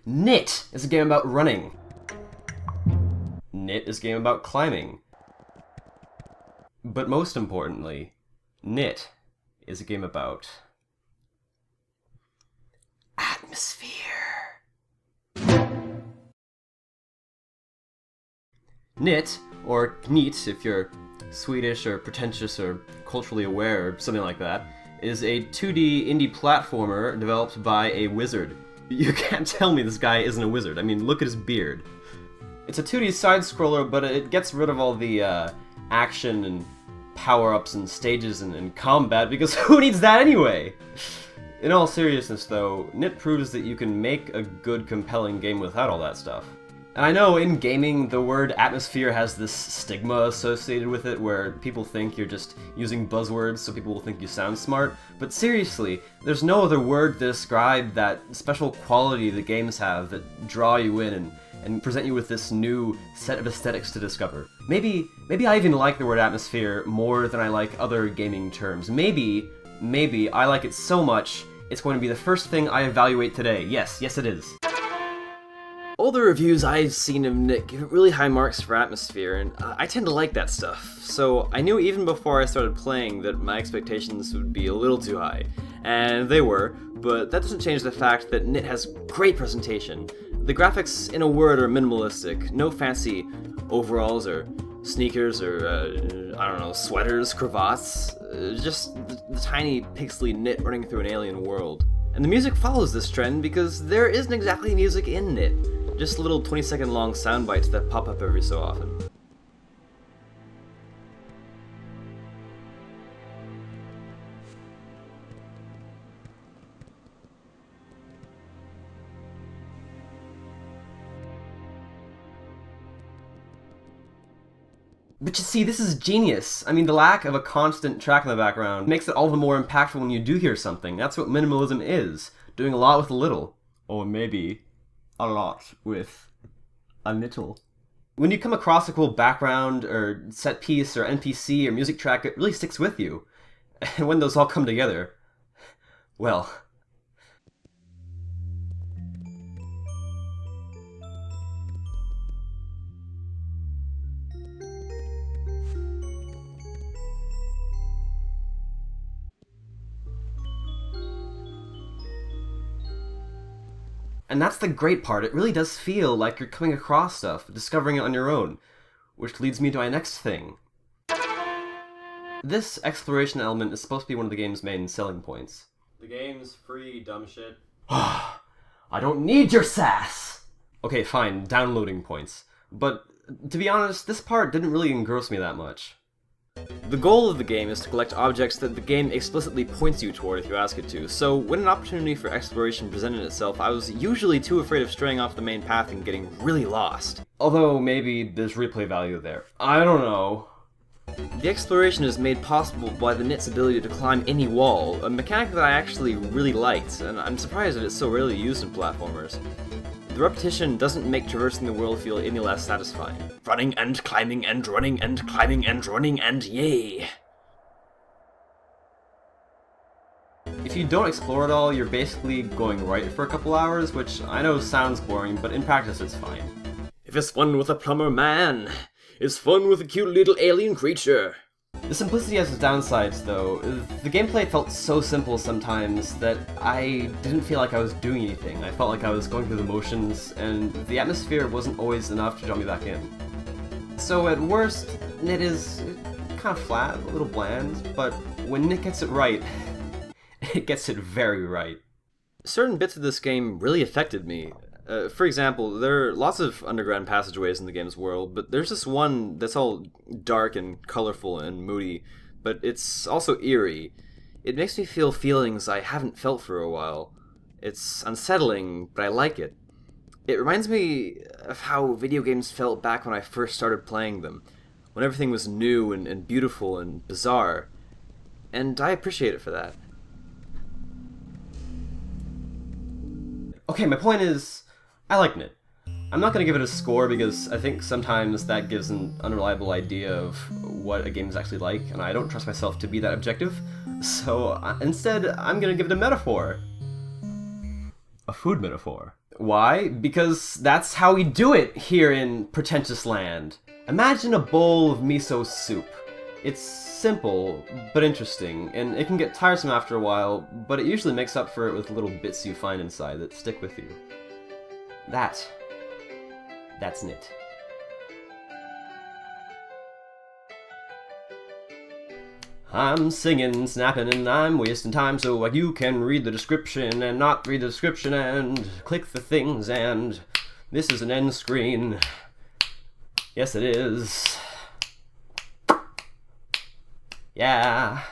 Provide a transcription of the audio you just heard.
Knytt is a game about running. Knytt is a game about climbing. But most importantly, Knytt is a game about atmosphere. Knytt, or Knytt if you're Swedish or pretentious or culturally aware or something like that, is a 2D indie platformer developed by a wizard. You can't tell me this guy isn't a wizard. I mean, look at his beard. It's a 2D side-scroller, but it gets rid of all the action and power-ups and stages and combat, because who needs that anyway? In all seriousness though, Knytt proves that you can make a good, compelling game without all that stuff. And I know in gaming, the word atmosphere has this stigma associated with it where people think you're just using buzzwords so people will think you sound smart, but seriously, there's no other word to describe that special quality that games have that draw you in and present you with this new set of aesthetics to discover. Maybe I even like the word atmosphere more than I like other gaming terms. Maybe I like it so much, it's going to be the first thing I evaluate today. Yes, it is. All the reviews I've seen of Knytt give it really high marks for atmosphere, and I tend to like that stuff. So I knew even before I started playing that my expectations would be a little too high. And they were, but that doesn't change the fact that Knytt has great presentation. The graphics, in a word, are minimalistic. No fancy overalls or sneakers or, I don't know, sweaters, cravats. Just the tiny pixely Knytt running through an alien world. And the music follows this trend because there isn't exactly music in Knytt. Just little 20-second long sound bites that pop up every so often. But you see, this is genius. I mean, the lack of a constant track in the background makes it all the more impactful when you do hear something. That's what minimalism is. Doing a lot with a little. Or maybe a lot with a little. When you come across a cool background, or set piece, or NPC, or music track, it really sticks with you. And when those all come together, well... And that's the great part, it really does feel like you're coming across stuff, discovering it on your own. Which leads me to my next thing. This exploration element is supposed to be one of the game's main selling points. The game's free, dumb shit. I don't need your sass! Okay, fine, downloading points. But, to be honest, this part didn't really engross me that much. The goal of the game is to collect objects that the game explicitly points you toward if you ask it to, so when an opportunity for exploration presented itself, I was usually too afraid of straying off the main path and getting really lost. Although maybe there's replay value there. I don't know. The exploration is made possible by the Knytt's ability to climb any wall, a mechanic that I actually really liked, and I'm surprised that it's so rarely used in platformers. The repetition doesn't make traversing the world feel any less satisfying. Running and climbing and running and climbing and running and yay! If you don't explore it all, you're basically going right for a couple hours, which I know sounds boring, but in practice it's fine. If it's fun with a plumber man, it's fun with a cute little alien creature. The simplicity has its downsides, though. The gameplay felt so simple sometimes that I didn't feel like I was doing anything. I felt like I was going through the motions, and the atmosphere wasn't always enough to draw me back in. So at worst, Knytt is kind of flat, a little bland, but when Knytt gets it right, it gets it very right. Certain bits of this game really affected me. For example, there are lots of underground passageways in the game's world, but there's this one that's all dark and colorful and moody, but it's also eerie. It makes me feel feelings I haven't felt for a while. It's unsettling, but I like it. It reminds me of how video games felt back when I first started playing them, when everything was new and beautiful and bizarre, and I appreciate it for that. Okay, my point is, I like Knytt. I'm not going to give it a score because I think sometimes that gives an unreliable idea of what a game is actually like, and I don't trust myself to be that objective. So instead, I'm going to give it a metaphor. A food metaphor. Why? Because that's how we do it here in Pretentious Land. Imagine a bowl of miso soup. It's simple, but interesting, and it can get tiresome after a while, but it usually makes up for it with little bits you find inside that stick with you. That's Knytt. I'm singing, snapping, and I'm wasting time, so you can read the description and not read the description and click the things, and this is an end screen. Yes, it is. Yeah.